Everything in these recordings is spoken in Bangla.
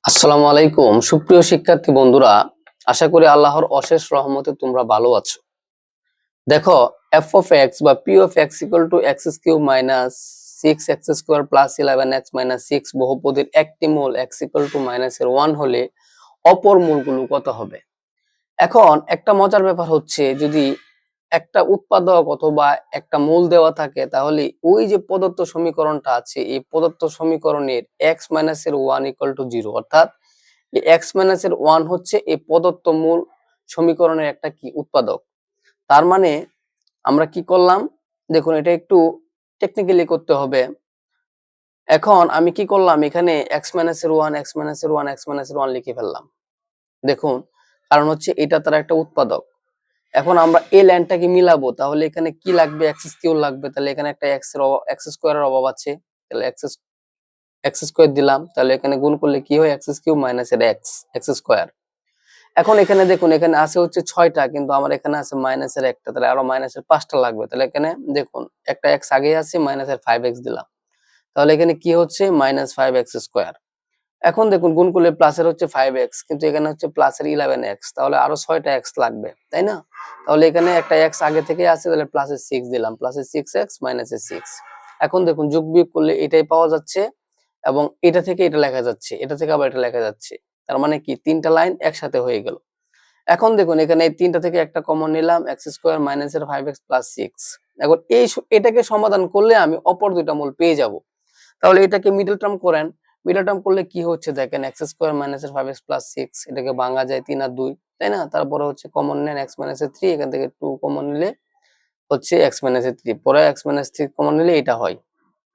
আসসালামু আলাইকুম সুপ্রিয় শিক্ষার্থী বন্ধুরা, আশা করি আল্লাহর অশেষ রহমতে তোমরা ভালো আছো। দেখো, f of x বা p of x equal to x cube minus 6x square plus 11x minus 6 বহুপদীর একটি মূল x equal to minus এর 1 হলে অপর মূলগুলো কত হবে। এখন একটা মজার ব্যাপার হচ্ছে, যদি একটা উৎপাদক অথবা একটা মূল দেওয়া থাকে, তাহলে ওই যে প্রদত্ত সমীকরণটা আছে, এই প্রদত্ত সমীকরণের x minus এর 1 equal to 0, অর্থাৎ এই x minus এর 1 হচ্ছে এই প্রদত্ত মূল সমীকরণের একটা কি উৎপাদক। তার মানে আমরা কি করলাম, দেখুন এটা একটু টেকনিক্যালি করতে হবে। এখন আমি কি করলাম, এখানে x minus এর 1 x minus এর 1 x minus এর 1 লিখে ফেললাম। দেখুন, কারণ হচ্ছে এটা তার একটা উৎপাদক। এখন আমরা এই লাইনটাকে মিলাবো, তাহলে এখানে কি লাগবে, x কিউব লাগবে। তাহলে এখানে একটা x স্কয়ারের অভাব আছে, তাহলে x স্কয়ার দিলাম। তাহলে এখানে গুণ করলে কি হয়, x কিউব মাইনাস এর x স্কয়ার। এখন এখানে দেখুন, এখানে আছে হচ্ছে 6টা, কিন্তু আমার এখানে আছে মাইনাসের একটা, তাহলে আরো মাইনাসের 5টা লাগবে। তাহলে এখানে দেখুন একটা x আগেই আছে, মাইনাসের 5x দিলাম। তাহলে এখানে কি হচ্ছে, মাইনাস 5x স্কয়ার। এখন দেখুন গুণ করলে প্লাসের হচ্ছে 5x, কিন্তু এখানে হচ্ছে প্লাসের 11x, তাহলে আরো 6টা x লাগবে, তাই না? তাহলে এখানে একটা x আগে থেকে আছে, তাহলে প্লাসের 6 দিলাম, প্লাসের 6x মাইনাসের 6। এখন দেখুন যোগ বিয়োগ করলে এটাই পাওয়া যাচ্ছে, এবং এটা থেকে এটা লেখা যাচ্ছে, এটা থেকে আবার এটা লেখা যাচ্ছে। তার মানে কি, তিনটা লাইন একসাথে হয়ে গেল। এখন দেখুন এখানে এই তিনটা থেকে একটা কমন নিলাম, x স্কয়ার মাইনাস এর 5x প্লাস 6। এখন এটাকে সমাধান করলে আমি অপর দুইটা মূল পেয়ে যাব। তাহলে এটাকে মিডল টার্ম করেন। মিডল টার্ম করলে কি হচ্ছে দেখেন, x স্কয়ার মাইনাস এর 5x প্লাস 6, এটাকে ভাঙা যায় 3 আর 2, তাই না? তারপরে হচ্ছে কমন নেন x মাইনাস এর 3, এখান থেকে 2 কমন নিলে হচ্ছে x মাইনাস এর 3, পরে x মাইনাস 3 কমন নিলে এটা হয়।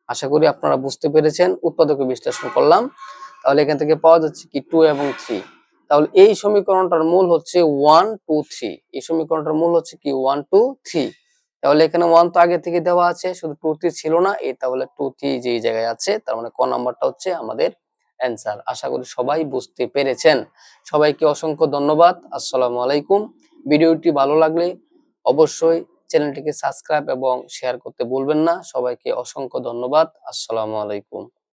আশা করি আপনারা বুঝতে পেরেছেন। উৎপাদকে বিশ্লেষণ করলাম, তাহলে এখান থেকে পাওয়া যাচ্ছে কি 2 এবং 3। তাহলে এই সমীকরণটার মূল হচ্ছে 1 2 3, এই সমীকরণটার মূল হচ্ছে কি 1 2 3। তাহলে এখানে 1 তো আগে থেকে দেওয়া আছে, শুধু 2 3 ছিল না, এই তাহলে 2 3 যেই জায়গায় আছে, তার মানে ক নাম্বারটা হচ্ছে আমাদের অ্যানসার। আশা করি সবাই বুঝতে পেরেছেন। সবাইকে অসংখ্য ধন্যবাদ। আসসালামু আলাইকুম। ভিডিওটি ভালো লাগলে অবশ্যই চ্যানেলটিকে সাবস্ক্রাইব এবং শেয়ার করতে ভুলবেন না। সবাইকে অসংখ্য ধন্যবাদ। আসসালামু আলাইকুম।